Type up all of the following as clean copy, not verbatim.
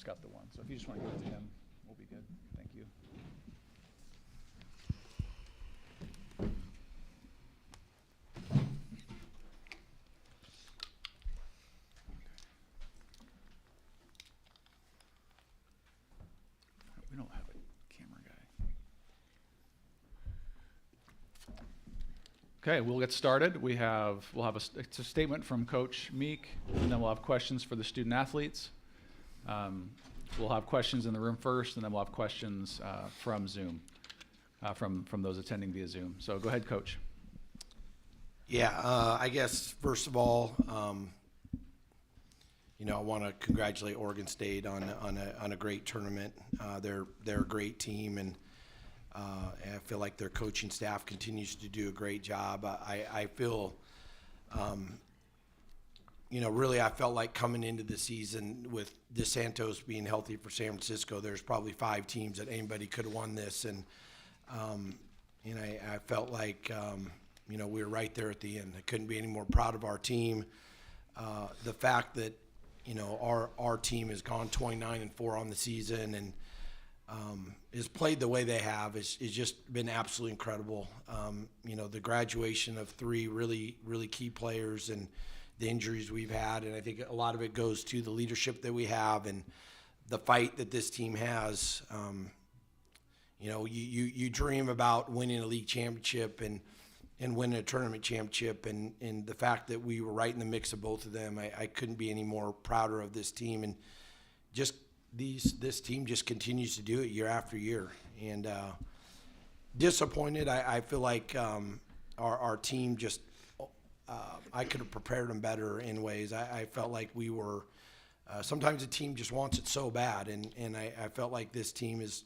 just got the one. So if you just want to give it to him, we'll be good. Thank you. We don't have a camera guy. Okay, we'll get started. We'll have it's a statement from Coach Meek, and then we'll have questions for the student athletes. We'll have questions in the room first, and then we'll have questions from Zoom, from those attending via Zoom. So go ahead, Coach. Yeah, I guess first of all, I want to congratulate Oregon State on a great tournament. They're a great team, and I feel like their coaching staff continues to do a great job. I feel, really I felt like coming into the season with DeSantos being healthy for San Francisco, there's probably 5 teams that anybody could have won this, and I felt like we were right there at the end. I couldn't be any more proud of our team. The fact that our team has gone 29-4 on the season and has played the way they have is just been absolutely incredible. The graduation of 3 really, really key players and the injuries we've had, and I think a lot of it goes to the leadership that we have and the fight that this team has. You dream about winning a league championship and winning a tournament championship, and the fact that we were right in the mix of both of them, I couldn't be any more prouder of this team, and just this team just continues to do it year after year. And disappointed, I feel like our team just I could have prepared them better in ways. I felt like we were sometimes the team just wants it so bad, and I felt like this team has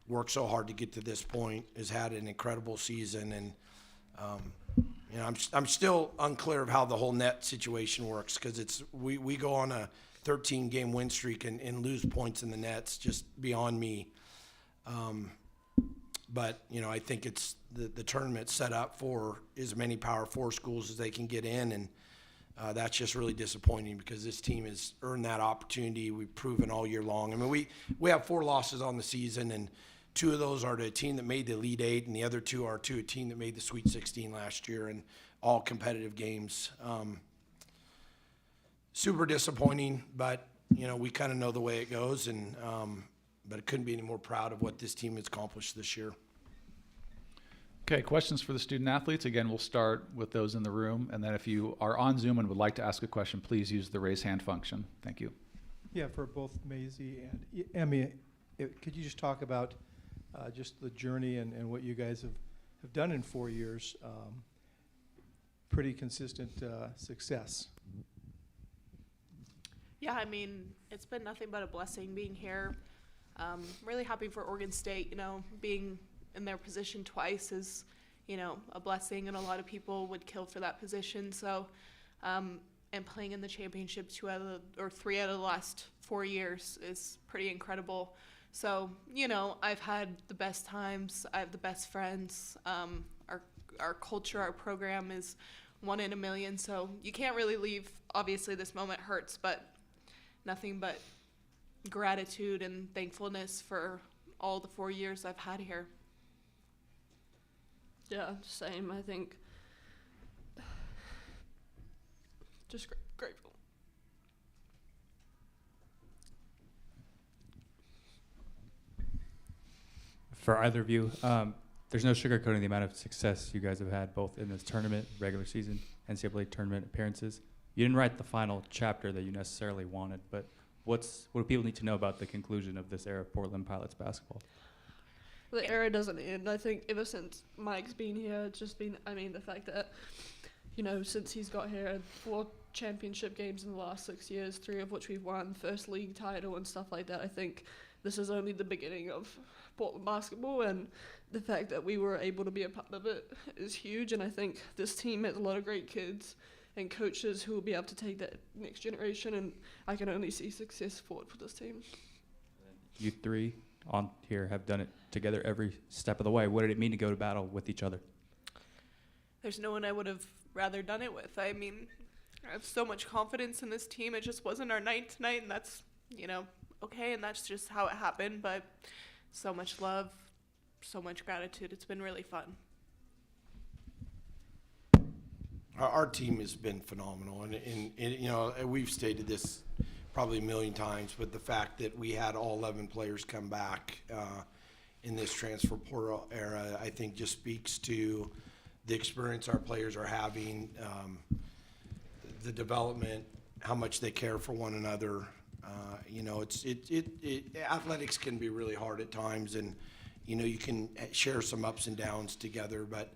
worked so hard to get to this point, has had an incredible season, and I'm still unclear of how the whole net situation works, because we go on a 13-game win streak and lose points in the nets, just beyond me. But I think it's the tournament set up for as many Power 4 schools as they can get in, and that's just really disappointing because this team has earned that opportunity. We've proven all year long. I mean, we have 4 losses on the season, and 2 of those are to a team that made the Elite 8, and the other 2 are to a team that made the Sweet 16 last year, and all competitive games. Super disappointing, but we kind of know the way it goes, and but I couldn't be any more proud of what this team has accomplished this year. Okay, questions for the student athletes. Again, we'll start with those in the room, and then if you are on Zoom and would like to ask a question, please use the raise hand function. Thank you. Yeah, for both Maisie and Emmy, could you just talk about just the journey and what you guys have done in 4 years? Pretty consistent success. Yeah, I mean, it's been nothing but a blessing being here. Really happy for Oregon State. Being in their position twice is, a blessing, and a lot of people would kill for that position. So, and playing in the championship 3 out of the last 4 years is pretty incredible. So, I've had the best times. I have the best friends. Our culture, our program is 1 in a million. So you can't really leave. Obviously, this moment hurts, but nothing but gratitude and thankfulness for all the 4 years I've had here. Yeah, same. I think just grateful. For either of you, there's no sugarcoating the amount of success you guys have had both in this tournament, regular season, NCAA tournament appearances. You didn't write the final chapter that you necessarily wanted, but what do people need to know about the conclusion of this era of Portland Pilots basketball? The era doesn't end. I think ever since Mike's been here, it's just been, the fact that, since he's got here, 4 championship games in the last 6 years, 3 of which we've won, first league title and stuff like that. I think this is only the beginning of Portland basketball, and the fact that we were able to be a part of it is huge. And I think this team has a lot of great kids and coaches who will be able to take that next generation, and I can only see success forward for this team. You 3 on here have done it together every step of the way. What did it mean to go to battle with each other? There's no one I would have rather done it with. I mean, I have so much confidence in this team. It just wasn't our night tonight, and that's, okay, and that's just how it happened. But so much love, so much gratitude. It's been really fun. Our team has been phenomenal, and you know, we've stated this probably a million times, but the fact that we had all 11 players come back in this transfer portal era, I think just speaks to the experience our players are having, the development, how much they care for one another. You know, athletics can be really hard at times, and you know, you can share some ups and downs together, but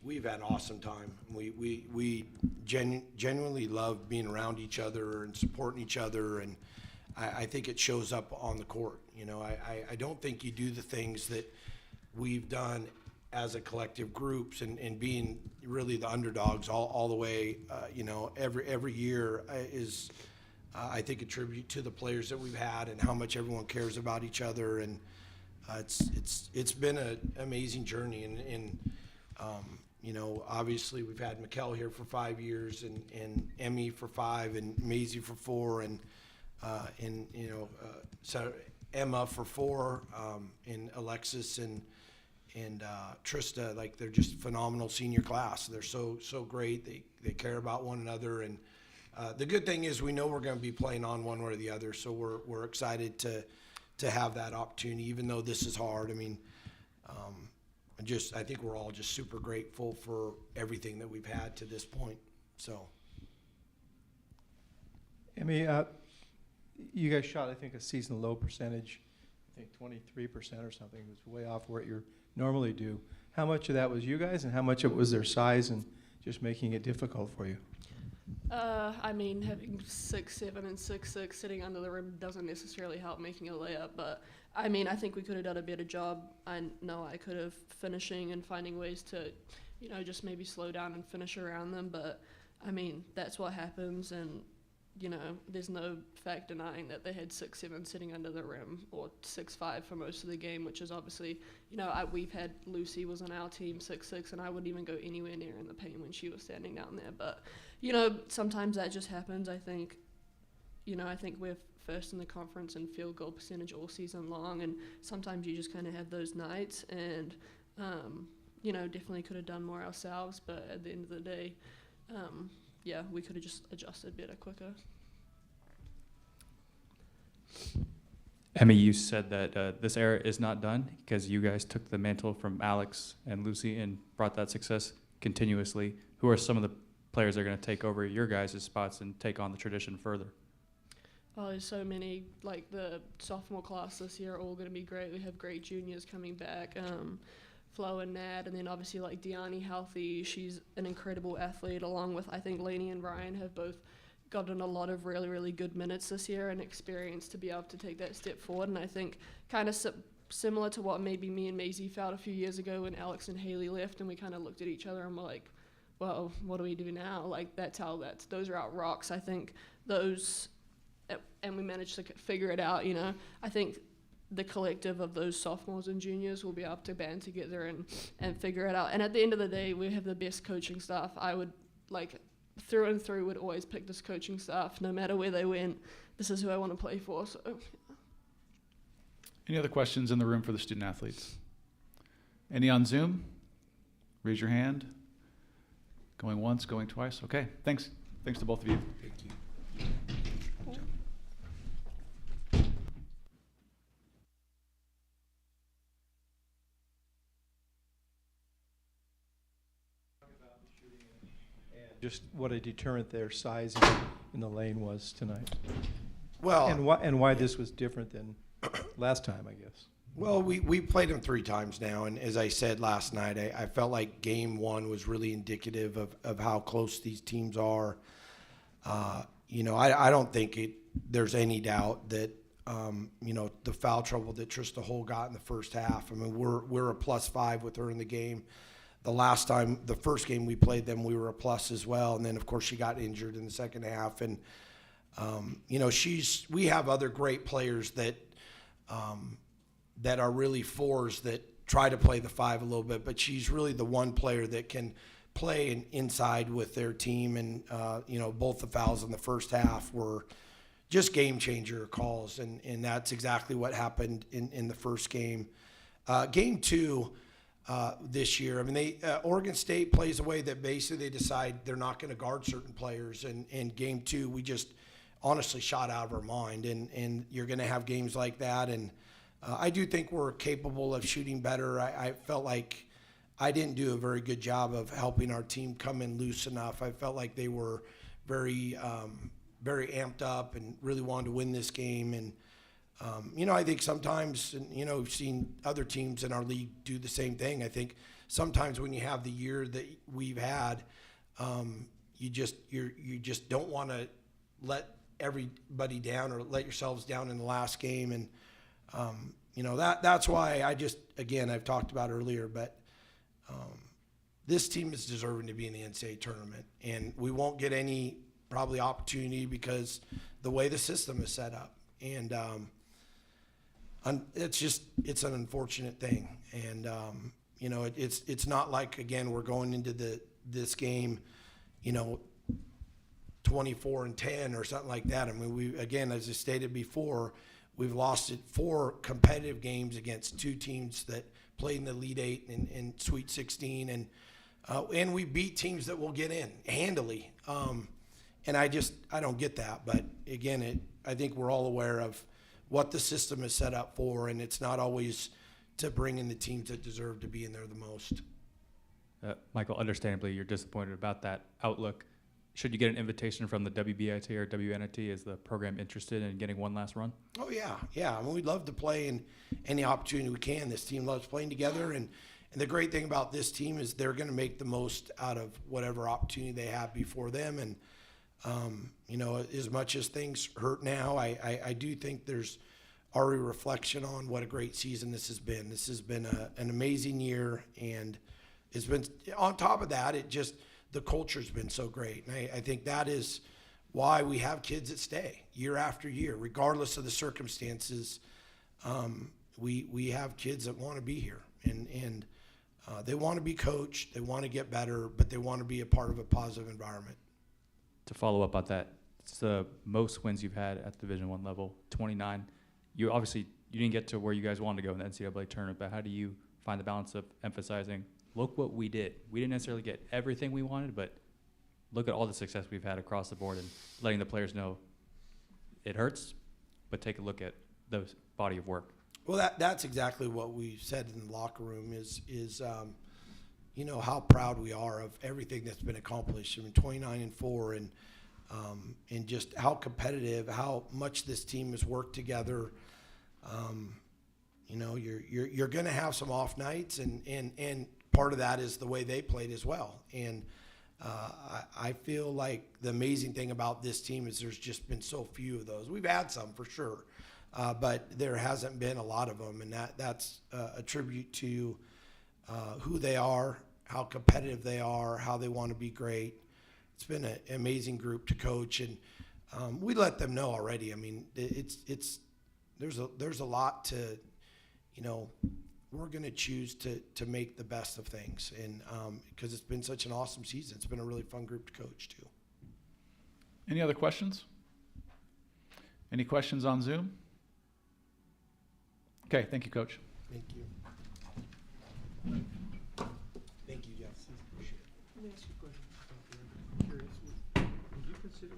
we've had an awesome time. We genuinely love being around each other and supporting each other, and I think it shows up on the court. You know, I don't think you do the things that we've done as a collective groups and being really the underdogs all the way. You know, every year is I think a tribute to the players that we've had and how much everyone cares about each other, and it's been an amazing journey, and you know, obviously we've had Mikkel here for 5 years, and Emmy for 5, and Maisie for 4, and you know, so Emma for 4, and Alexis and Trista. Like, they're just phenomenal senior class. They're so great. They care about one another, and the good thing is we know we're going to be playing on one way or the other. So we're excited to have that opportunity, even though this is hard. I mean, I think we're all just super grateful for everything that we've had to this point. So, Emmy, you guys shot, I think, a season low percentage. I think 23% or something. It was way off what you normally do. How much of that was you guys, and how much of it was their size and just making it difficult for you? I mean, having 6'7" and 6'6" sitting under the rim doesn't necessarily help making a layup, but I mean, I think we could have done a better job. I know I could have finishing and finding ways to, you know, just maybe slow down and finish around them, but I mean, that's what happens, and you know, there's no fact denying that they had 6'7" sitting under the rim, or 6'5" for most of the game, which is obviously, you know, we've had Lucy was on our team 6'6", and I wouldn't even go anywhere near in the paint when she was standing down there. But, you know, sometimes that just happens. I think we're first in the conference in field goal percentage all season long, and sometimes you just kind of have those nights, and, you know, definitely could have done more ourselves, but at the end of the day, yeah, we could have just adjusted better quicker. Emmy, you said that this era is not done because you guys took the mantle from Alex and Lucy and brought that success continuously. Who are some of the players that are going to take over your guys' spots and take on the tradition further? Oh, there's so many. Like, the sophomore class this year are all going to be great. We have great juniors coming back. Flo and Nat, and then obviously like Deani healthy. She's an incredible athlete, along with I think Lainey and Ryan have both gotten a lot of really, really good minutes this year and experience to be able to take that step forward. And I think kind of similar to what maybe me and Maisie felt a few years ago when Alex and Haley left, and we kind of looked at each other and were like, well, what do we do now? Like, those are our rocks. I think those, and we managed to figure it out, you know. I think the collective of those sophomores and juniors will be able to band together and figure it out. And at the end of the day, we have the best coaching staff. I would, like, through and through, would always pick this coaching staff, no matter where they went. This is who I want to play for. So, Any other questions in the room for the student athletes? Any on Zoom? Raise your hand. Going once, going twice. Okay, thanks. Thanks to both of you. thank you. Just what a deterrent their size in the lane was tonight. Well, And why this was different than last time, I guess. Well, we played them 3 times now, and as I said last night, I felt like game 1 was really indicative of how close these teams are. You know, I don't think there's any doubt that you know, the foul trouble that Trista Hull got in the first half. I mean, we're a +5 with her in the game. The first game we played them, we were a plus as well, and then of course she got injured in the second half. And you know, we have other great players that are really 4s that try to play the 5 a little bit, but she's really the one player that can play inside with their team. And you know, both the fouls in the first half were just game changer calls, and that's exactly what happened in the first game. Game two this year, I mean, Oregon State plays a way that basically they decide they're not going to guard certain players, and game two we just honestly shot out of our mind, and you're going to have games like that, and I do think we're capable of shooting better. I felt like I didn't do a very good job of helping our team come in loose enough. I felt like they were very amped up and really wanted to win this game. And, I think sometimes, and, we've seen other teams in our league do the same thing. I think sometimes when you have the year that we've had, you just don't want to let everybody down or let yourselves down in the last game. And, that's why I've talked about earlier, but this team is deserving to be in the NCAA tournament, and we won't get any probably opportunity because the way the system is set up. And it's an unfortunate thing. And, it's not like, again, we're going into this game, 24-10 or something like that. I mean, as I stated before, we've lost 4 competitive games against 2 teams that played in the Elite Eight and Sweet 16, and we beat teams that will get in handily. And I don't get that. But again, I think we're all aware of what the system is set up for, and it's not always to bring in the teams that deserve to be in there the most. Michael, understandably, you're disappointed about that outlook. Should you get an invitation from the WBIT or WNIT? Is the program interested in getting one last run? Oh, yeah. I mean, we'd love to play in any opportunity we can. This team loves playing together, and the great thing about this team is they're going to make the most out of whatever opportunity they have before them. And, as much as things hurt now, I do think there's already reflection on what a great season this has been. This has been an amazing year, and it's been, on top of that, the culture's been so great. And I think that is why we have kids that stay year after year, regardless of the circumstances. We have kids that want to be here, and they want to be coached, they want to get better, but they want to be a part of a positive environment. To follow up on that, it's the most wins you've had at Division I level, 29. You didn't get to where you guys wanted to go in the NCAA tournament, but how do you find the balance of emphasizing, look what we did? We didn't necessarily get everything we wanted, but look at all the success we've had across the board, and letting the players know it hurts, but take a look at the body of work. Well, that's exactly what we said in the locker room is how proud we are of everything that's been accomplished. I mean, 29-4, and just how competitive, how much this team has worked together. You're going to have some off nights, and part of that is the way they played as well. And I feel like the amazing thing about this team is there's just been so few of those. We've had some for sure, but there hasn't been a lot of them, and that's a tribute to who they are, how competitive they are, how they want to be great. It's been an amazing group to coach, and we let them know already. I mean, there's a lot to, we're going to choose to make the best of things, and because it's been such an awesome season. It's been a really fun group to coach too. Any other questions? Any questions on Zoom? Okay, thank you, Coach. Thank you. Thank you, Jeff. Appreciate it. Let me ask you a question. I'm curious. Would you consider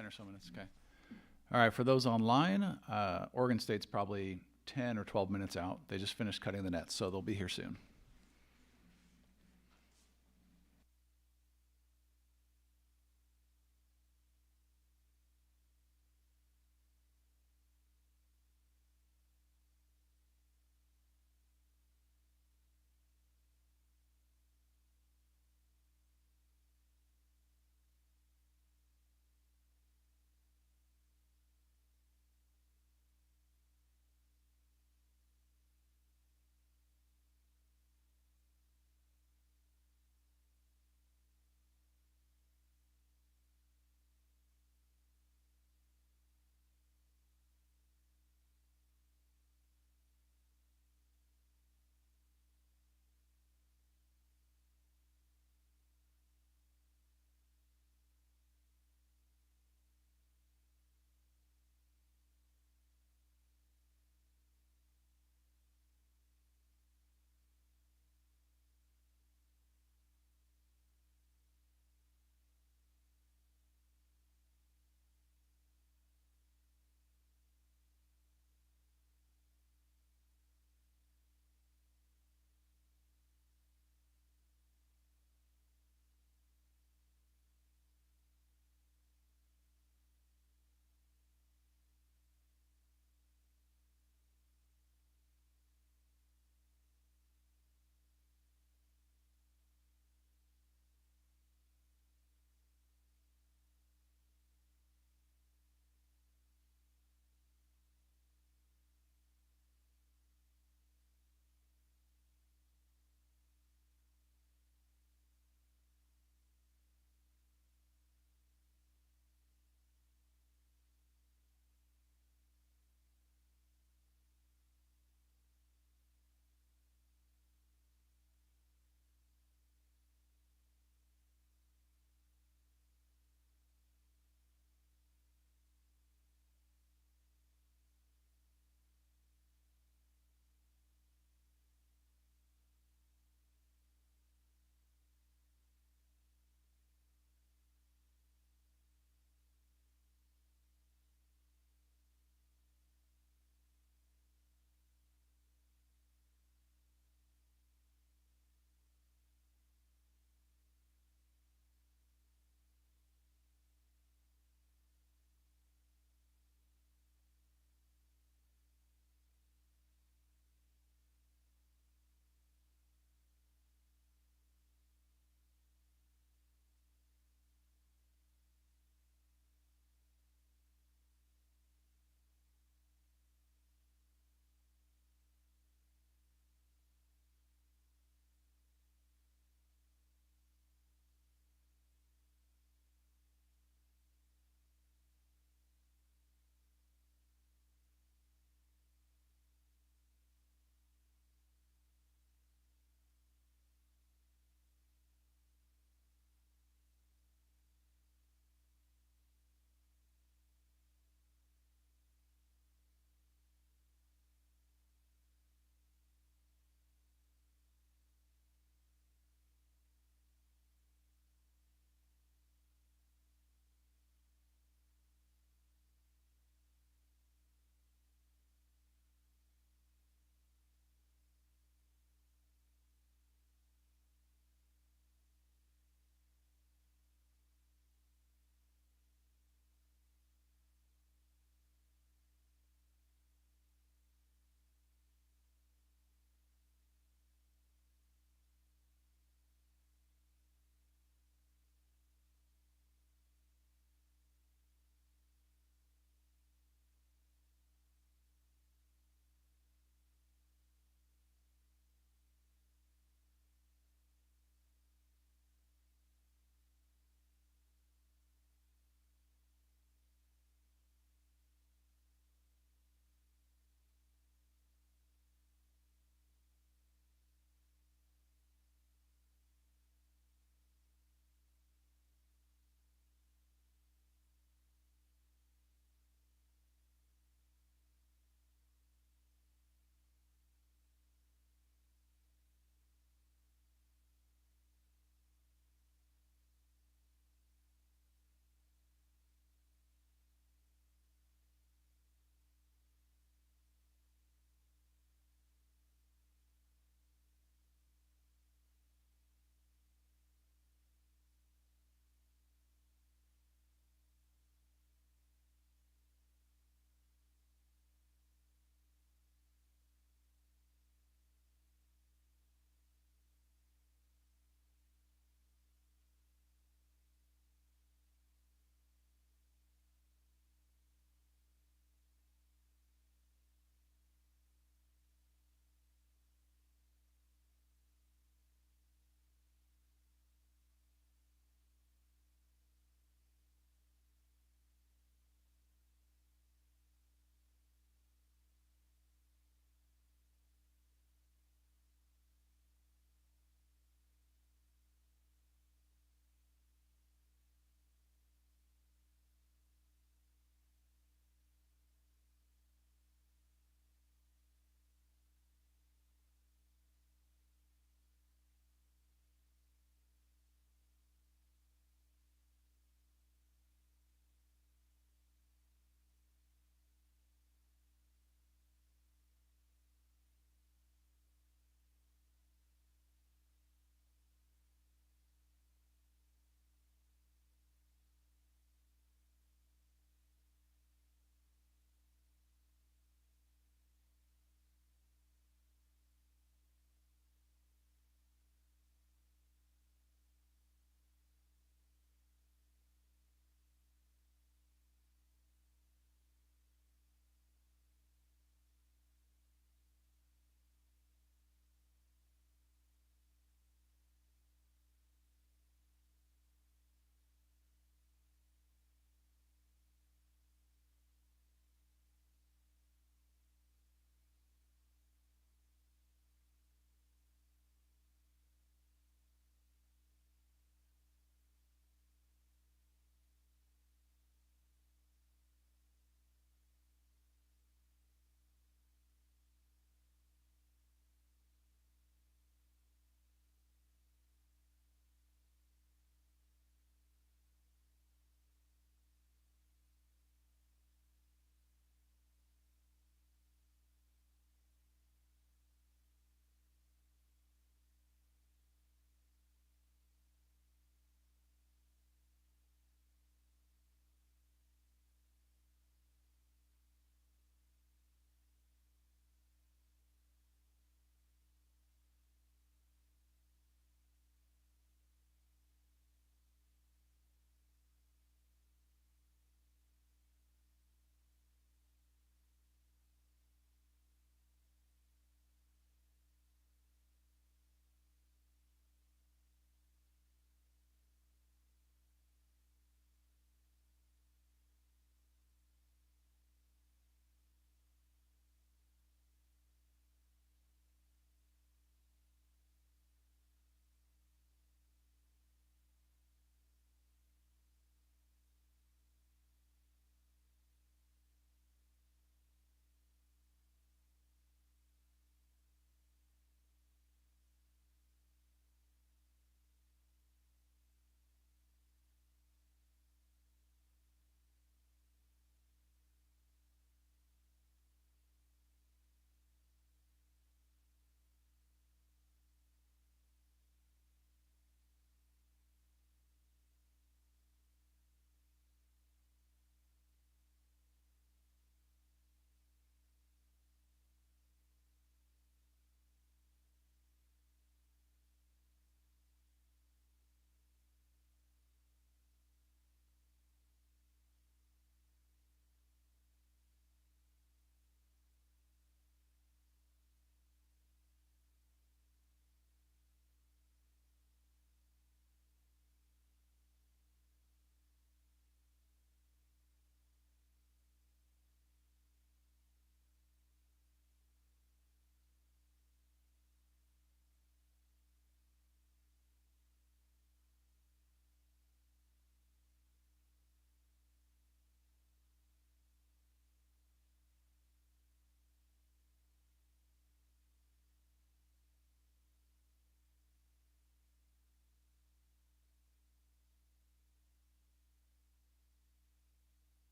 10 or so minutes, okay. All right, for those online, Oregon State's probably 10 or 12 minutes out. They just finished cutting the nets, so they'll be here soon.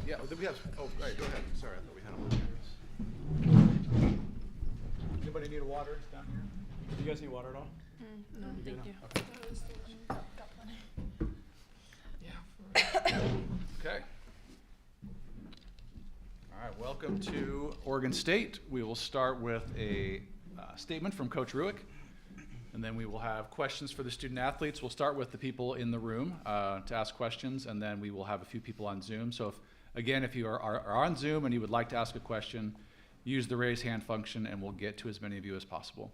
Yeah, we have, oh, right, go ahead. Sorry, I thought we had them over here. Anybody need a water down here? Do you guys need water at all? No, thank you. Okay. All right, welcome to Oregon State. We will start with a statement from Coach Ruick, and then we will have questions for the student athletes. We'll start with the people in the room to ask questions, and then we will have a few people on Zoom. So if you are on Zoom and you would like to ask a question, use the raise hand function and we'll get to as many of you as possible.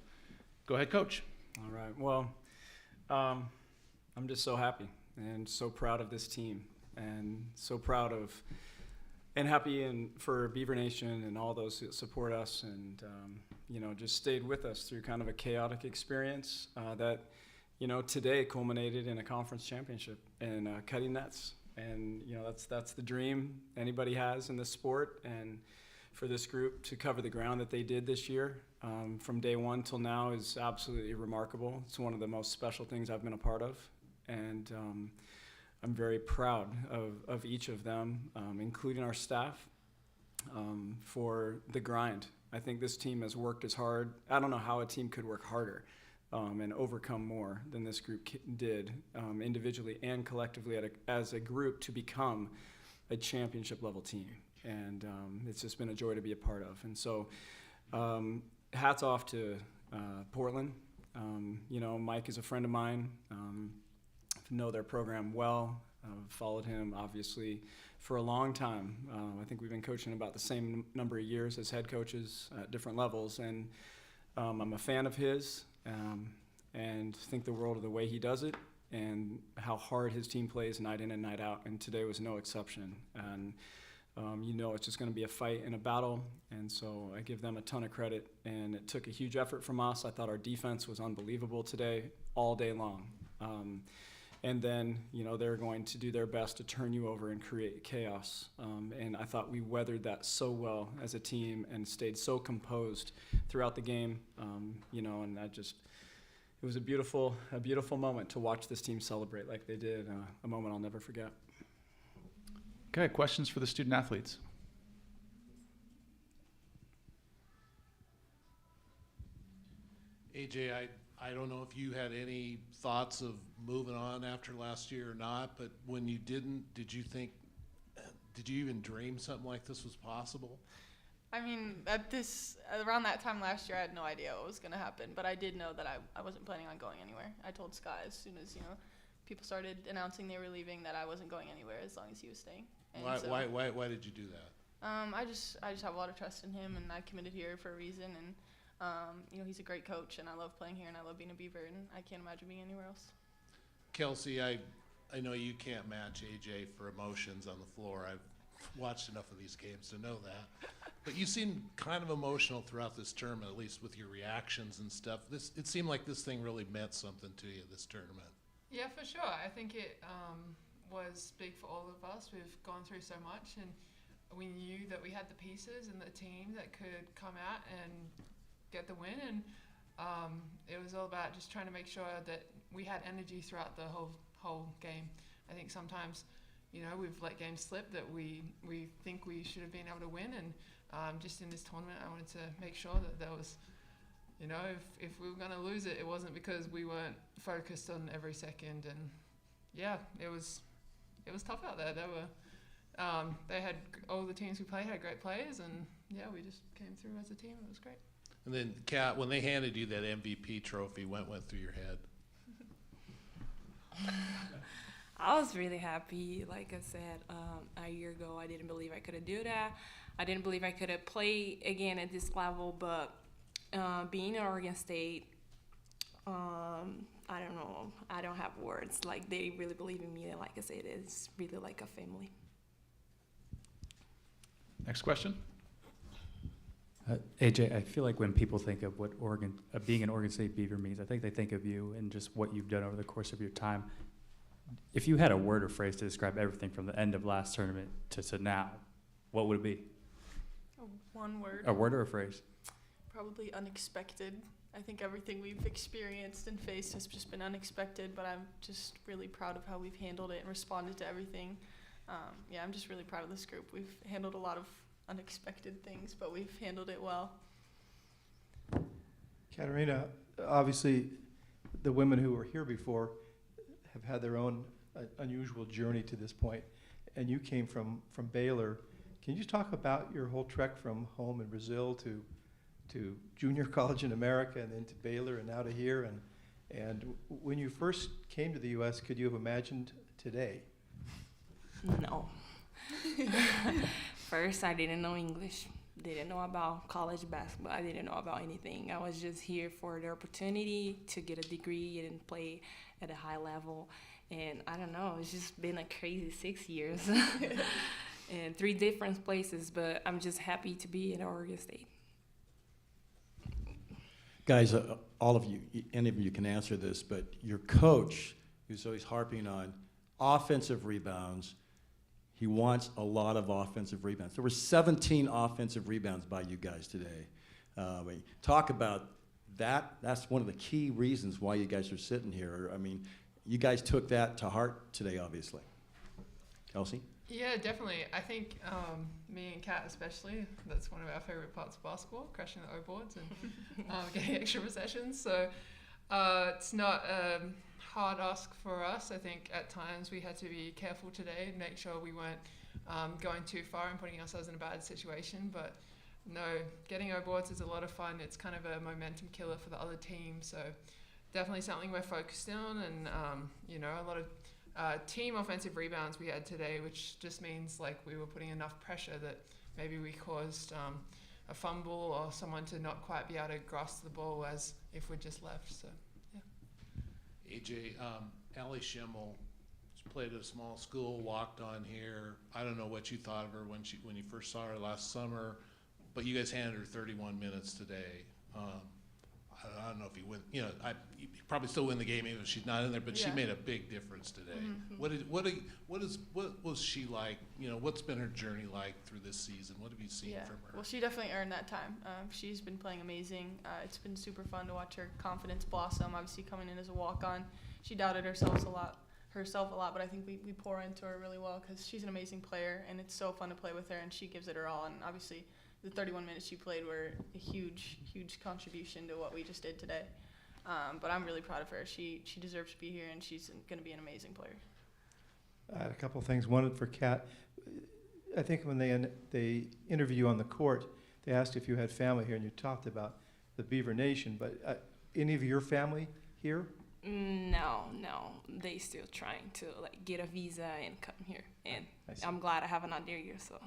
Go ahead, Coach. All right. Well, I'm just so happy and so proud of this team, and so proud of and happy for Beaver Nation and all those that support us, and just stayed with us through kind of a chaotic experience that today culminated in a conference championship and cutting nets. And that's the dream anybody has in this sport, and for this group to cover the ground that they did this year from day one till now is absolutely remarkable. It's one of the most special things I've been a part of, and I'm very proud of each of them, including our staff, for the grind. I think this team has worked as hard. I don't know how a team could work harder and overcome more than this group did individually and collectively as a group to become a championship level team. And it's just been a joy to be a part of. And so hats off to Portland. Mike is a friend of mine. Know their program well. I've followed him, obviously, for a long time. I think we've been coaching about the same number of years as head coaches at different levels. And I'm a fan of his and think the world of the way he does it and how hard his team plays night in and night out. And today was no exception. And it's just going to be a fight and a battle, and so I give them a ton of credit. And it took a huge effort from us. I thought our defense was unbelievable today, all day long. And then, they're going to do their best to turn you over and create chaos. And I thought we weathered that so well as a team and stayed so composed throughout the game. And it was a beautiful moment to watch this team celebrate like they did. A moment I'll never forget. Okay, questions for the student athletes? AJ, I don't know if you had any thoughts of moving on after last year or not, but when you didn't, did you even dream something like this was possible? I mean, around that time last year, I had no idea what was going to happen, but I did know that I wasn't planning on going anywhere. I told Sky as soon as, people started announcing they were leaving that I wasn't going anywhere as long as he was staying. And why did you do that? I just have a lot of trust in him, and I committed here for a reason, and he's a great coach, and I love playing here, and I love being a Beaver, and I can't imagine being anywhere else. Kelsey, I know you can't match AJ for emotions on the floor. I've watched enough of these games to know that. But you seemed kind of emotional throughout this tournament, at least with your reactions and stuff. It seemed like this thing really meant something to you, this tournament. Yeah, for sure. I think it was big for all of us. We've gone through so much, and we knew that we had the pieces and the team that could come out and get the win. And it was all about just trying to make sure that we had energy throughout the whole game. I think sometimes, we've let games slip that we think we should have been able to win, and just in this tournament, I wanted to make sure that there was, if we were going to lose it, it wasn't because we weren't focused on every second. And yeah, it was tough out there. They had all the teams we played had great players, and yeah, we just came through as a team. It was great. And then, Kat, when they handed you that MVP trophy, what went through your head? I was really happy. Like I said, a year ago, I didn't believe I could do that. I didn't believe I could play again at this level, but being in Oregon State, I don't know. I don't have words. Like, they really believe in me, and like I said, it's really like a family. Next question. AJ, I feel like when people think of what being an Oregon State Beaver means, I think they think of you and just what you've done over the course of your time. If you had a word or phrase to describe everything from the end of last tournament to now, what would it be? One word. A word or a phrase? Probably unexpected. I think everything we've experienced and faced has just been unexpected, but I'm just really proud of how we've handled it and responded to everything. Yeah, I'm just really proud of this group. We've handled a lot of unexpected things, but we've handled it well. Katarina, obviously, the women who were here before have had their own unusual journey to this point, and you came from Baylor. Can you talk about your whole trek from home in Brazil to junior college in America, and then to Baylor, and now to here? And when you first came to the U.S., could you have imagined today? No. First, I didn't know English. Didn't know about college basketball. I didn't know about anything. I was just here for the opportunity to get a degree and play at a high level. And I don't know, it's just been a crazy 6 years. And 3 different places, but I'm just happy to be in Oregon State. Guys, all of you, any of you can answer this, but your coach, who's always harping on offensive rebounds, he wants a lot of offensive rebounds. There were 17 offensive rebounds by you guys today. Talk about that. That's one of the key reasons why you guys are sitting here. I mean, you guys took that to heart today, obviously. Kelsey? Yeah, definitely. I think me and Kat especially, that's one of our favorite parts of basketball, crashing the O-boards and getting extra possessions. So it's not a hard ask for us. I think at times we had to be careful today and make sure we weren't going too far and putting ourselves in a bad situation. But no, getting O-boards is a lot of fun. It's kind of a momentum killer for the other team. So definitely something we're focused on, and a lot of team offensive rebounds we had today, which just means like we were putting enough pressure that maybe we caused a fumble or someone to not quite be able to grasp the ball as if we'd just left. So yeah. AJ, Allie Schimmel, she played at a small school, walked on here. I don't know what you thought of her when you first saw her last summer, but you guys handed her 31 minutes today. I don't know if you win. You probably still win the game even if she's not in there. But she Yeah. made a big difference today. Mm-hmm. What was she like? What's been her journey like through this season? What have you seen from her? Well, she definitely earned that time. She's been playing amazing. It's been super fun to watch her confidence blossom. Obviously, coming in as a walk-on, she doubted herself a lot, but I think we pour into her really well because she's an amazing player, and it's so fun to play with her, and she gives it her all. And obviously, the 31 minutes she played were a huge, huge contribution to what we just did today. But I'm really proud of her. She deserves to be here, and she's going to be an amazing player. I had a couple of things. One for Kat. I think when they interviewed you on the court, they asked if you had family here, and you talked about the Beaver Nation. But any of your family here? No. They still trying to get a visa and come here. And I'm glad I have an idea here, so.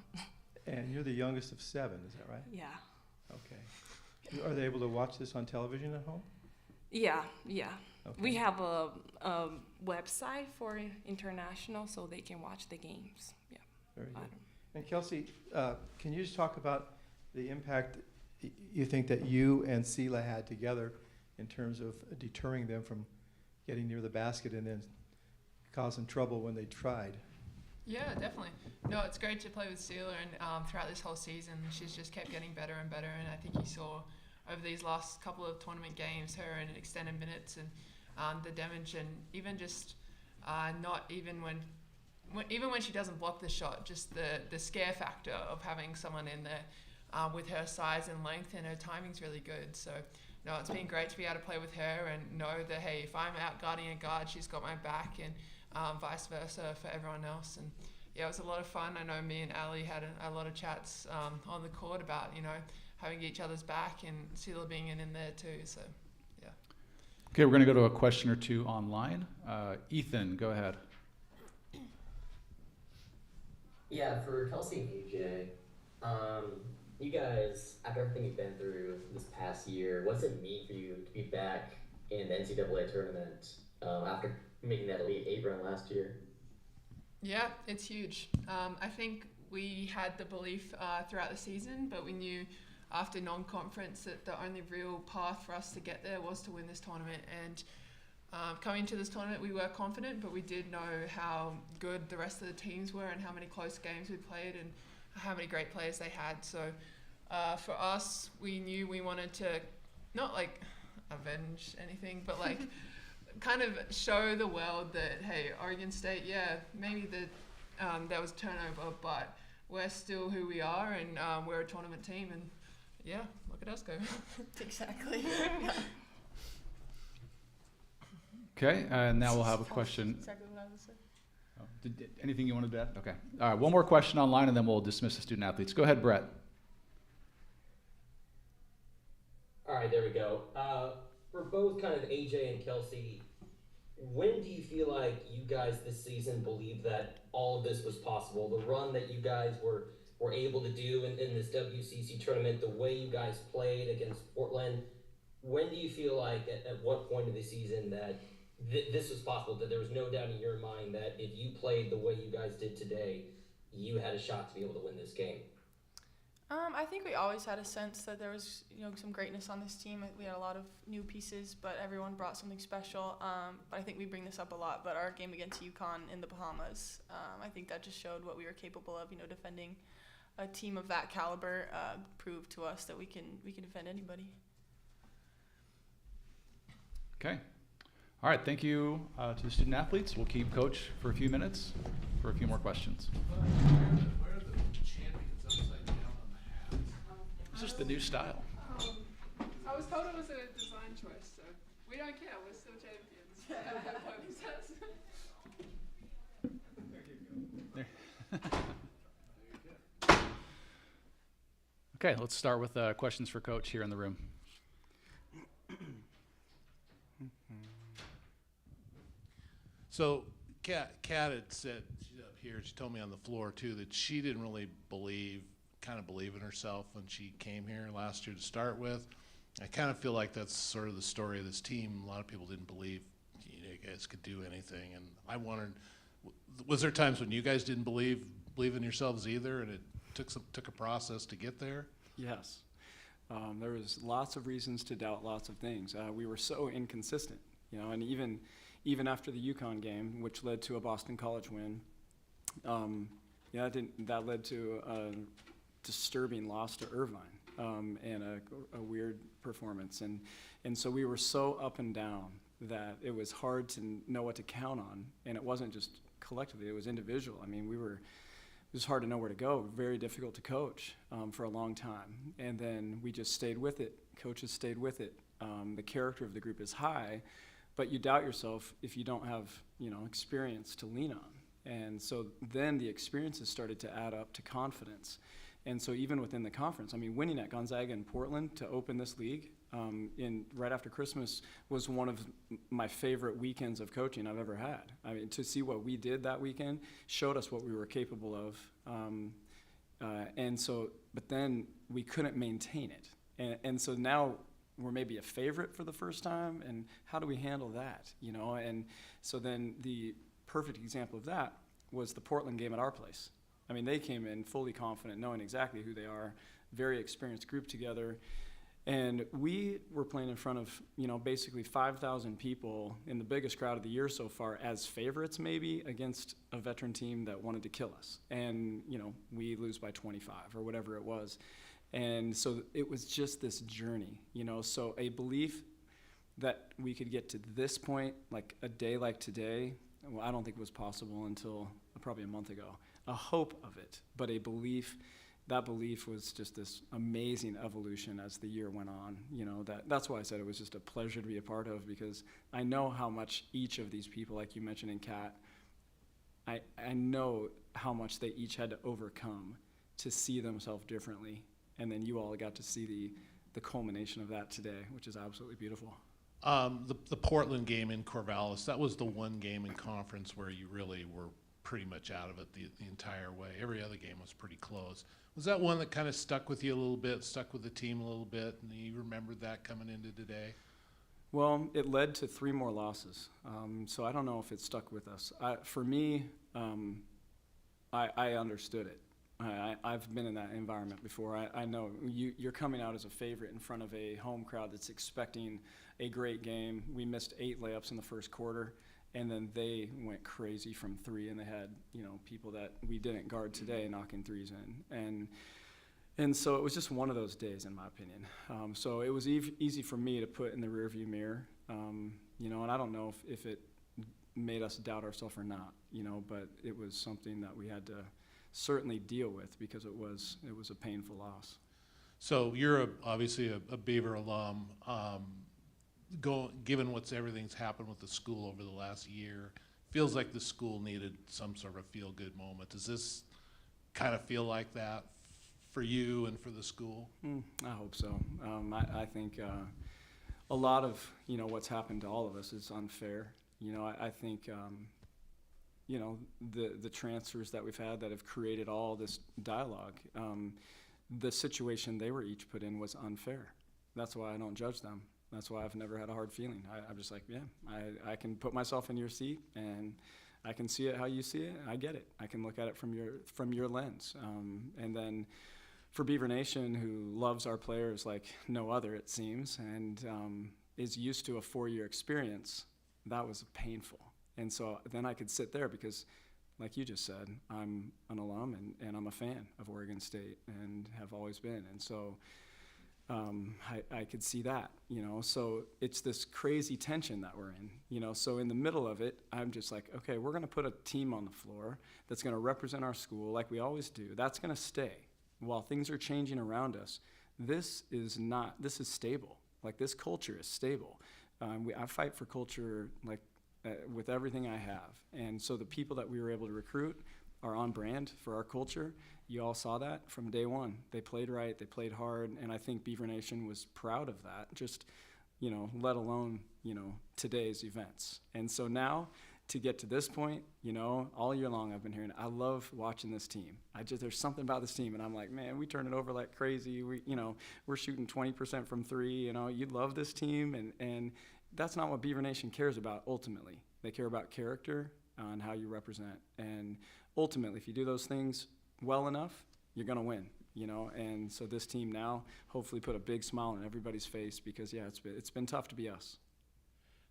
And you're the youngest of 7, is that right? Yeah. Okay. Are they able to watch this on television at home? Yeah. Okay. We have a website for international, so they can watch the games. Yeah. Very good. And Kelsey, can you just talk about the impact you think that you and Sela had together in terms of deterring them from getting near the basket and then causing trouble when they tried? Yeah, definitely. No, it's great to play with Seela, and throughout this whole season, she's just kept getting better and better. And I think you saw over these last couple of tournament games, her in extended minutes and the damage, and even just not even when she doesn't block the shot, just the scare factor of having someone in there with her size and length, and her timing's really good. So no, it's been great to be able to play with her and know that hey, if I'm out guarding a guard, she's got my back, and vice versa for everyone else. And yeah, it was a lot of fun. I know me and Ali had a lot of chats on the court about having each other's back, and Seela being in there too. So yeah. Okay, we're going to go to a question or two online. Ethan, go ahead. Yeah, for Kelsey and AJ, you guys, after everything you've been through this past year, what's it mean for you to be back in the NCAA tournament after making that Elite 8 run last year? Yeah, it's huge. I think we had the belief throughout the season, but we knew after non-conference that the only real path for us to get there was to win this tournament. And coming into this tournament, we were confident, but we did know how good the rest of the teams were and how many close games we played and how many great players they had. So for us, we knew we wanted to not avenge anything, but kind of show the world that, hey, Oregon State, yeah, maybe the there was turnover, but we're still who we are, and we're a tournament team, and yeah, look at us go. Exactly. Okay, and now we'll have a question. Exactly what I was saying. Oh, anything you wanted to add? Okay. All right, one more question online, and then we'll dismiss the student athletes. Go ahead, Brett. All right, there we go. For both kind of AJ and Kelsey, when do you feel like you guys this season believe that all of this was possible? The run that you guys were able to do in this WCC tournament, the way you guys played against Portland, when do you feel like at what point of the season that this was possible, that there was no doubt in your mind that if you played the way you guys did today, you had a shot to be able to win this game? I think we always had a sense that there was, some greatness on this team. We had a lot of new pieces, but everyone brought something special. But I think we bring this up a lot. But our game against UConn in the Bahamas, I think that just showed what we were capable of. Defending a team of that caliber proved to us that we can defend anybody. Okay. All right, thank you to the student athletes. We'll keep Coach for a few minutes for a few more questions. Where are the champions upside down on the hats? This is the new style. I was told it was a design choice, so we don't care. We're still champions. Okay, let's start with questions for Coach here in the room. So Kat had said, she's up here, she told me on the floor too, that she didn't really believe in herself when she came here last year to start with. I kind of feel like that's sort of the story of this team. A lot of people didn't believe you guys could do anything. And I wondered, was there times when you guys didn't believe in yourselves either, and it took a process to get there? Yes. There was lots of reasons to doubt lots of things. We were so inconsistent, and even after the UConn game, which led to a Boston College win, that led to a disturbing loss to Irvine and a weird performance. And so we were so up and down that it was hard to know what to count on. And it wasn't just collectively, it was individual. I mean, it was hard to know where to go, very difficult to coach for a long time. And then we just stayed with it. Coaches stayed with it. The character of the group is high, but you doubt yourself if you don't have, experience to lean on. And so then the experiences started to add up to confidence. And so even within the conference, winning at Gonzaga and Portland to open this league right after Christmas was one of my favorite weekends of coaching I've ever had. To see what we did that weekend showed us what we were capable of. But then we couldn't maintain it. And so now we're maybe a favorite for the first time, and how do we handle that, And so then the perfect example of that was the Portland game at our place. They came in fully confident, knowing exactly who they are, very experienced group together, and we were playing in front of, basically 5,000 people in the biggest crowd of the year so far as favorites maybe against a veteran team that wanted to kill us. And, we lose by 25 or whatever it was. And so it was just this journey, so a belief that we could get to this point, like a day like today, well, I don't think it was possible until probably a month ago. A hope of it, but that belief was just this amazing evolution as the year went on. That's why I said it was just a pleasure to be a part of, because I know how much each of these people, like you mentioned in Kat, I know how much they each had to overcome to see themselves differently. And then you all got to see the culmination of that today, which is absolutely beautiful. The Portland game in Corvallis, that was the one game in conference where you really were pretty much out of it the entire way. Every other game was pretty close. Was that one that kind of stuck with you a little bit, stuck with the team a little bit, and you remembered that coming into today? Well, it led to 3 more losses, so I don't know if it stuck with us. For me, I understood it. I've been in that environment before. I know you're coming out as a favorite in front of a home crowd that's expecting a great game. We missed 8 layups in the first quarter, and then they went crazy from 3, and they had people that we didn't guard today knocking threes in, and so it was just one of those days, in my opinion. So it was easy for me to put in the rearview mirror, and I don't know if it made us doubt ourselves or not, but it was something that we had to certainly deal with because it was a painful loss. So you're obviously a Beaver alum. Given everything's happened with the school over the last year, feels like the school needed some sort of feel-good moment. Does this kind of feel like that for you and for the school? I hope so. I think a lot of what's happened to all of us is unfair. I think the transfers that we've had that have created all this dialogue. The situation they were each put in was unfair. That's why I don't judge them. That's why I've never had a hard feeling. I'm just like, yeah, I can put myself in your seat and I can see it how you see it. I get it. I can look at it from your lens. And then for Beaver Nation, who loves our players like no other, it seems, and is used to a 4-year experience, that was painful. And so then I could sit there because, like you just said, I'm an alum and I'm a fan of Oregon State and have always been. And so I could see that, so it's this crazy tension that we're in, so in the middle of it, I'm just like, okay, we're going to put a team on the floor that's going to represent our school like we always do. That's going to stay while things are changing around us. This is stable. Like, this culture is stable. I fight for culture like with everything I have. And so the people that we were able to recruit are on brand for our culture. You all saw that from day one. They played right, they played hard, and I think Beaver Nation was proud of that, just, let alone, today's events. And so now, to get to this point, all year long I've been hearing, I love watching this team. There's something about this team, and I'm like, man, we turn it over like crazy. We're shooting 20% from three, you love this team, and that's not what Beaver Nation cares about ultimately. They care about character and how you represent. And ultimately, if you do those things well enough, you're going to win, and so this team now hopefully put a big smile on everybody's face because, yeah, it's been tough to be us.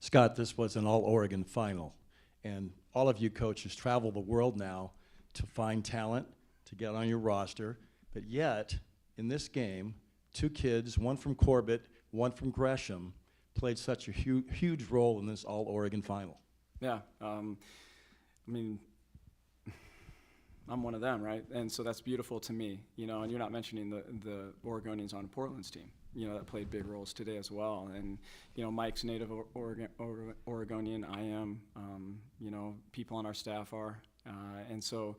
Scott, this was an all-Oregon final, and all of you coaches travel the world now to find talent, to get on your roster, but yet, in this game, 2 kids, one from Corbett, one from Gresham, played such a huge role in this all-Oregon final. Yeah, I'm one of them, right? And so that's beautiful to me, and you're not mentioning the Oregonians on Portland's team, that played big roles today as well. And, Mike's native Oregonian, I am, people on our staff are. And so,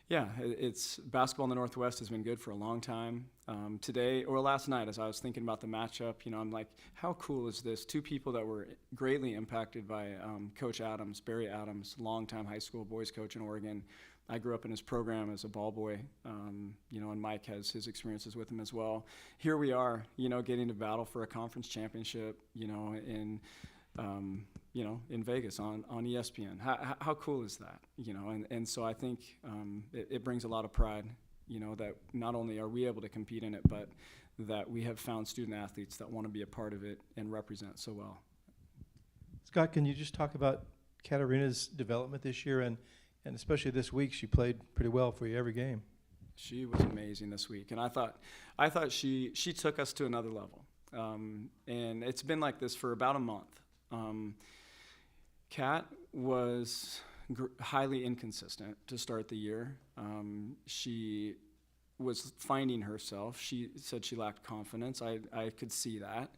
yeah, it's basketball in the Northwest has been good for a long time. Today, or last night, as I was thinking about the matchup, I'm like, how cool is this? 2 people that were greatly impacted by Coach Adams, Barry Adams, longtime high school boys coach in Oregon. I grew up in his program as a ball boy, and Mike has his experiences with him as well. Here we are, getting to battle for a conference championship, in Vegas on ESPN. How cool is that? And so I think it brings a lot of pride, that not only are we able to compete in it, but that we have found student athletes that want to be a part of it and represent so well. Scott, can you just talk about Katarina's development this year, and especially this week? She played pretty well for you every game. She was amazing this week, and I thought she took us to another level. And it's been like this for about a month. Kat was highly inconsistent to start the year. She was finding herself. She said she lacked confidence. I could see that.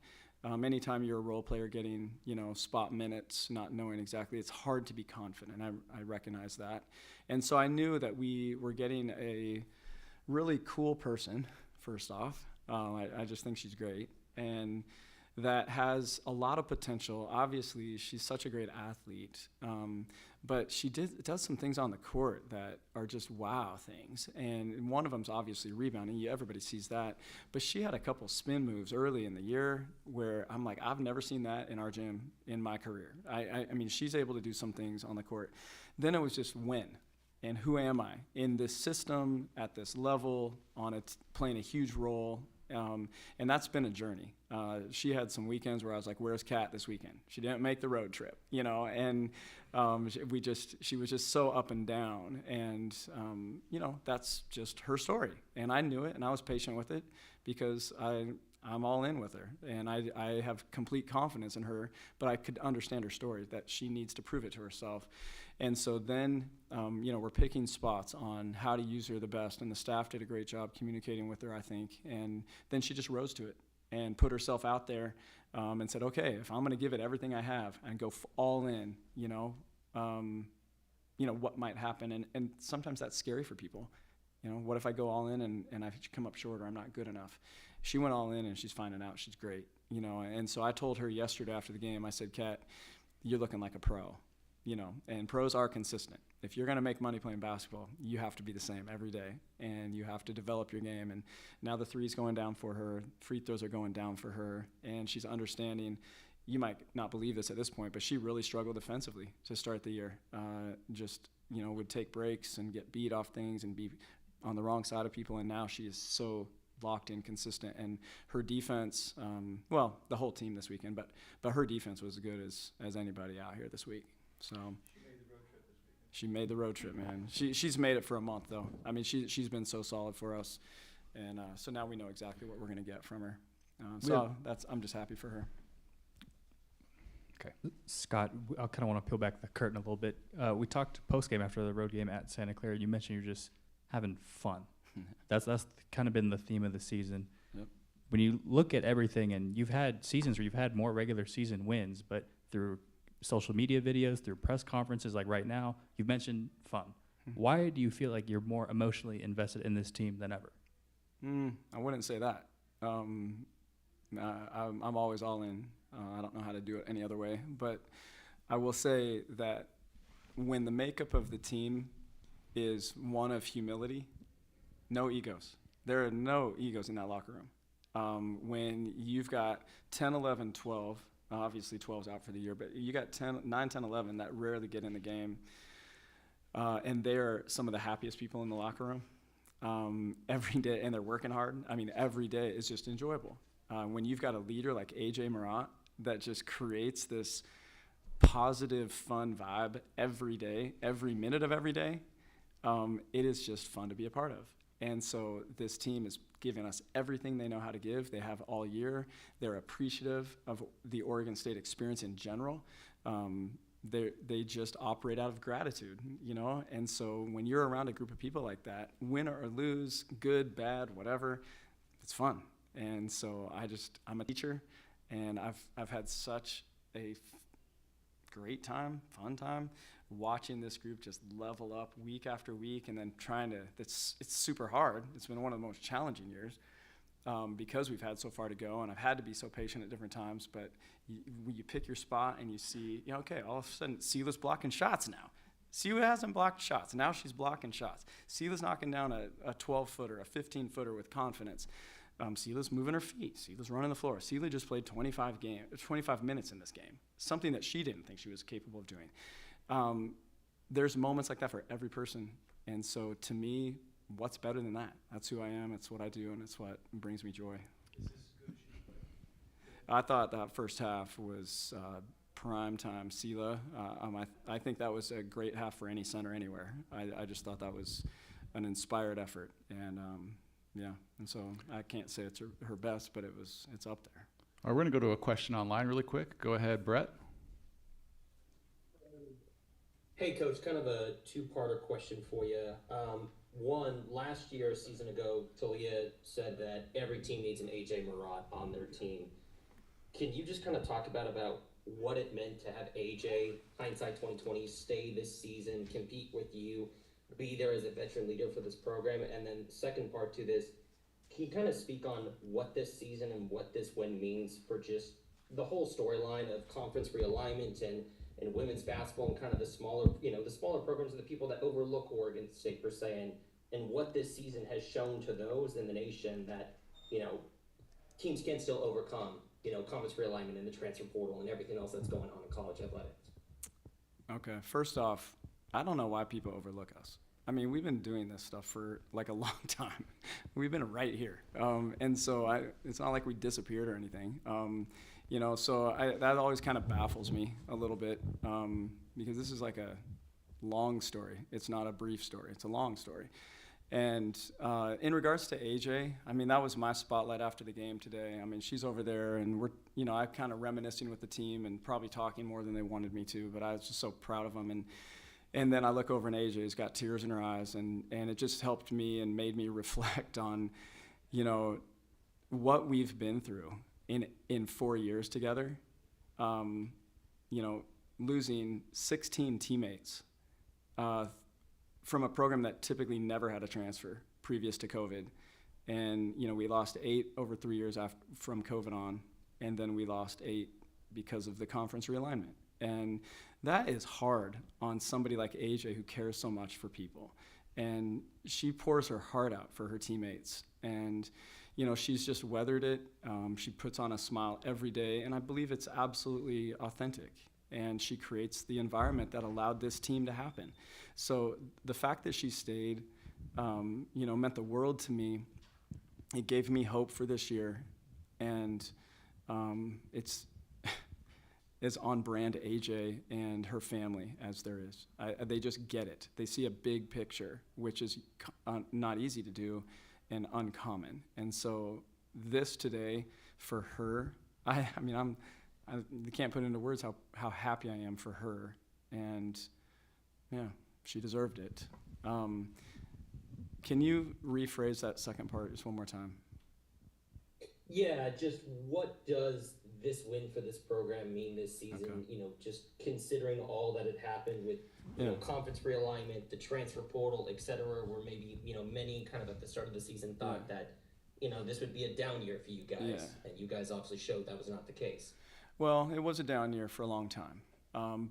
Anytime you're a role player getting, spot minutes, not knowing exactly, it's hard to be confident. I recognize that. And so I knew that we were getting a really cool person, first off. I just think she's great. And that has a lot of potential. Obviously, she's such a great athlete, but she does some things on the court that are just wow things. And one of them's obviously rebounding. Everybody sees that. But she had a couple spin moves early in the year where I'm like, I've never seen that in our gym in my career. I mean, she's able to do some things on the court. Then it was just when. And who am I in this system at this level playing a huge role? And that's been a journey. She had some weekends where I was like, where's Kat this weekend? She didn't make the road trip, and she was just so up and down. And, that's just her story. And I knew it, and I was patient with it because I'm all in with her, and I have complete confidence in her, but I could understand her story, that she needs to prove it to herself. And so then, we're picking spots on how to use her the best, and the staff did a great job communicating with her, I think. And then she just rose to it and put herself out there, and said, okay, if I'm going to give it everything I have and go all in, what might happen. And sometimes that's scary for people. What if I go all in and I come up short, or I'm not good enough? She went all in, and she's finding out she's great, And so I told her yesterday after the game, I said, Kat, you're looking like a pro, and pros are consistent. If you're going to make money playing basketball, you have to be the same every day, and you have to develop your game. And now the three's going down for her, free throws are going down for her, and she's understanding. You might not believe this at this point, but she really struggled defensively to start the year. Would take breaks and get beat off things and be on the wrong side of people, and now she is so locked in, consistent, and her defense, the whole team this weekend, but her defense was as good as anybody out here this week. So she made the road trip, man. She's made it for a month, though. I mean, she's been so solid for us, and so now we know exactly what we're going to get from her. I'm just happy for her. Okay. Scott, I kind of want to peel back the curtain a little bit. We talked post-game after the road game at Santa Clara. You mentioned you're just having fun. That's kind of been the theme of the season. Yep. When you look at everything, and you've had seasons where you've had more regular season wins, but through social media videos, through press conferences like right now, you've mentioned fun. Why do you feel like you're more emotionally invested in this team than ever? I wouldn't say that. I'm always all in. I don't know how to do it any other way, but I will say that when the makeup of the team is one of humility, no egos. There are no egos in that locker room. When you've got 10, 11, 12, obviously 12's out for the year, but you got 9, 10, 11 that rarely get in the game, and they're some of the happiest people in the locker room every day, and they're working hard. I mean, every day is just enjoyable. When you've got a leader like AJ Marat that just creates this positive, fun vibe every day, every minute of every day, it is just fun to be a part of. And so this team is giving us everything they know how to give. They have all year. They're appreciative of the Oregon State experience in general. They just operate out of gratitude, And so when you're around a group of people like that, win or lose, good, bad, whatever, it's fun. And so I'm a teacher, and I've had such a great time, fun time, watching this group just level up week after week, and then it's super hard. It's been one of the most challenging years because we've had so far to go, and I've had to be so patient at different times. But you pick your spot and you see, okay, all of a sudden, Sela's blocking shots now. CU hasn't blocked shots. Now she's blocking shots. Sela's knocking down a 12-footer, a 15-footer with confidence. Sela's moving her feet. Sela's running the floor. Sela just played 25 minutes in this game, something that she didn't think she was capable of doing. There's moments like that for every person. And so to me, what's better than that? That's who I am. It's what I do, and it's what brings me joy. I thought that first half was prime time Sela. I think that was a great half for any center anywhere. I just thought that was an inspired effort. And and so I can't say it's her best, but it's up there. All right, we're going to go to a question online really quick. Go ahead, Brett. Hey, Coach, kind of a two-parter question for you. One, last year, a season ago, Talia said that every team needs an AJ Marat on their team. Can you just kind of talk about what it meant to have AJ, hindsight 2020, stay this season, compete with you, be there as a veteran leader for this program? And then second part to this, can you kind of speak on what this season and what this win means for just the whole storyline of conference realignment and women's basketball and kind of the smaller programs and the people that overlook Oregon State per se, and what this season has shown to those in the nation that, teams can still overcome, conference realignment and the transfer portal and everything else that's going on in college athletics. Okay, First off, I don't know why people overlook us. I mean, we've been doing this stuff for like a long time. We've been right here. And so it's not like we disappeared or anything. So that always kind of baffles me a little bit because this is like a long story. It's not a brief story. It's a long story. And in regards to AJ, I mean, that was my spotlight after the game today. I mean, she's over there, and we're, I'm kind of reminiscing with the team and probably talking more than they wanted me to, but I was just so proud of them. And then I look over and AJ's got tears in her eyes, and it just helped me and made me reflect on, what we've been through in 4 years together. Losing 16 teammates from a program that typically never had a transfer previous to COVID. And, we lost 8 over 3 years from COVID on, and then we lost 8 because of the conference realignment. And that is hard on somebody like AJ who cares so much for people. And she pours her heart out for her teammates. And, she's just weathered it. She puts on a smile every day, and I believe it's absolutely authentic. And she creates the environment that allowed this team to happen. So the fact that she stayed, meant the world to me. It gave me hope for this year, and it's as on brand AJ and her family as there is. They just get it. They see a big picture, which is not easy to do and uncommon. And so this today for her, I can't put into words how happy I am for her. And yeah, she deserved it. Can you rephrase that second part just one more time? Yeah, just what does this win for this program mean this season? Okay. Just considering all that had happened with conference realignment, the transfer portal, et cetera, where maybe many kind of at the start of the season thought that this would be a down year for you guys, and you guys obviously showed that was not the case. Well, it was a down year for a long time.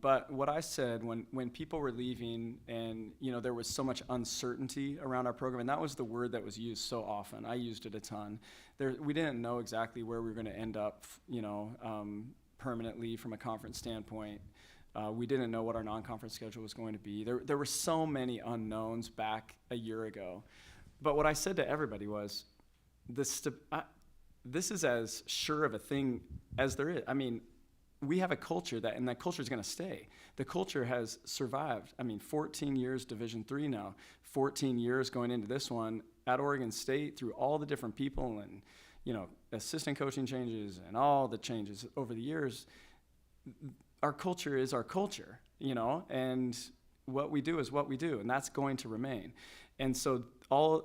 But what I said when people were leaving and, there was so much uncertainty around our program, and that was the word that was used so often. I used it a ton. We didn't know exactly where we were going to end up, permanently from a conference standpoint. We didn't know what our non-conference schedule was going to be. There were so many unknowns back a year ago. But what I said to everybody was, this is as sure of a thing as there is. I mean, we have a culture and that culture is going to stay. The culture has survived. 14 years Division III now, 14 years going into this one at Oregon State through all the different people and, assistant coaching changes and all the changes over the years. Our culture is our culture, and what we do is what we do, and that's going to remain. And so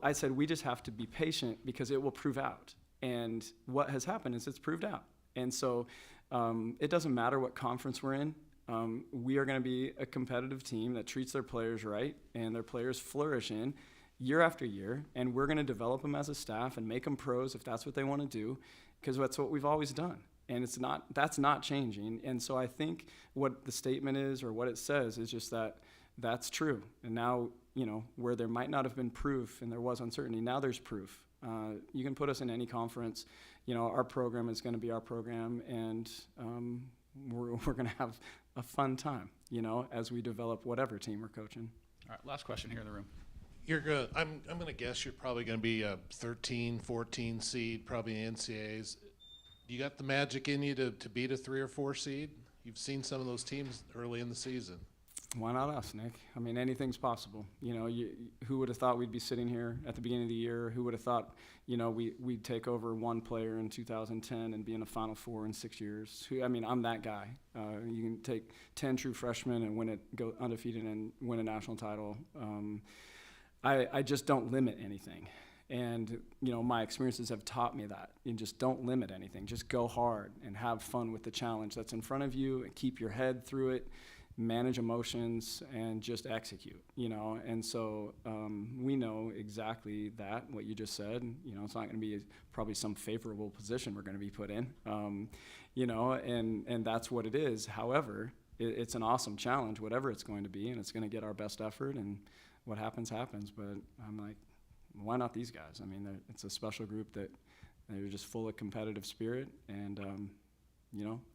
I said, we just have to be patient because it will prove out. And what has happened is it's proved out. And so it doesn't matter what conference we're in. We are going to be a competitive team that treats their players right and their players flourish in year after year. And we're going to develop them as a staff and make them pros if that's what they want to do, because that's what we've always done. And that's not changing. And so I think what the statement is or what it says is just that that's true. And now, where there might not have been proof and there was uncertainty, now there's proof. You can put us in any conference. Our program is going to be our program, and we're going to have a fun time, as we develop whatever team we're coaching. All right, last question here in the room. You're good. I'm going to guess you're probably going to be a 13, 14 seed, probably in NCAAs. You got the magic in you to beat a 3 or 4 seed? You've seen some of those teams early in the season. Why not us, Nick? Anything's possible. Who would have thought we'd be sitting here at the beginning of the year? Who would have thought, we'd take over one player in 2010 and be in a Final Four in 6 years? I'm that guy. You can take 10 true freshmen and go undefeated and win a national title. I just don't limit anything. And, my experiences have taught me that. You just don't limit anything. Just go hard and have fun with the challenge that's in front of you and keep your head through it. Manage emotions and just execute, and so we know exactly what you just said. It's not going to be probably some favorable position we're going to be put in, and that's what it is. However, it's an awesome challenge, whatever it's going to be, and it's going to get our best effort, and what happens, happens. But I'm like, why not these guys? It's a special group that they're just full of competitive spirit, and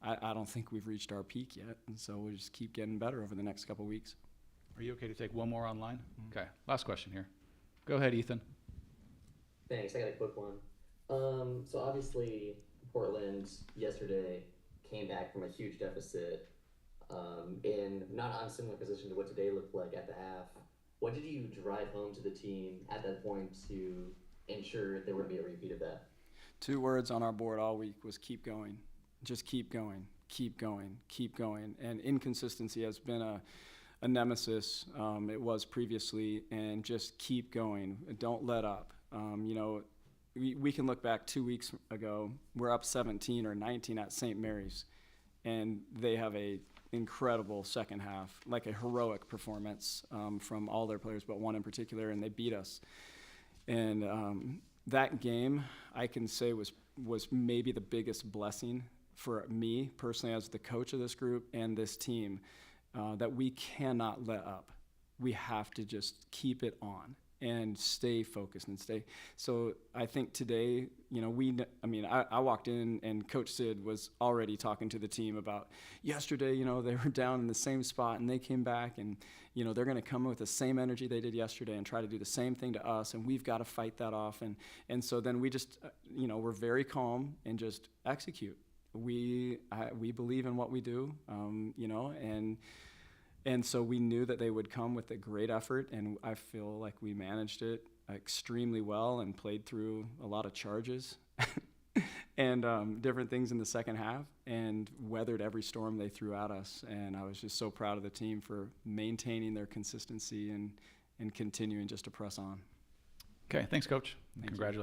I don't think we've reached our peak yet, and so we'll just keep getting better over the next couple weeks. Are you okay to take one more online? Mm-hmm. Okay, last question here. Go ahead, Ethan. Thanks, I got a quick one. So obviously Portland yesterday came back from a huge deficit in not unsimilar position to what today looked like at the half. what did you drive home to the team at that point to ensure there wouldn't be a repeat of that? 2 words on our board all week was keep going. Just keep going, keep going, keep going. And inconsistency has been a nemesis. It was previously, and just keep going. Don't let up. We can look back 2 weeks ago. We're up 17 or 19 at St. Mary's, and they have a incredible second half, like a heroic performance from all their players, but one in particular, and they beat us. And that game, I can say, was maybe the biggest blessing for me personally as the coach of this group and this team, that we cannot let up. We have to just keep it on and stay focused and stay. So I think today, I walked in and Coach Sid was already talking to the team about yesterday, they were down in the same spot and they came back and, they're going to come with the same energy they did yesterday and try to do the same thing to us, and we've got to fight that off. And so then we just, we're very calm and just execute. We believe in what we do, and so we knew that they would come with a great effort, and I feel like we managed it extremely well and played through a lot of charges and different things in the second half and weathered every storm they threw at us. And I was just so proud of the team for maintaining their consistency and continuing just to press on. Okay, thanks, Coach. Thank you. Congratulations.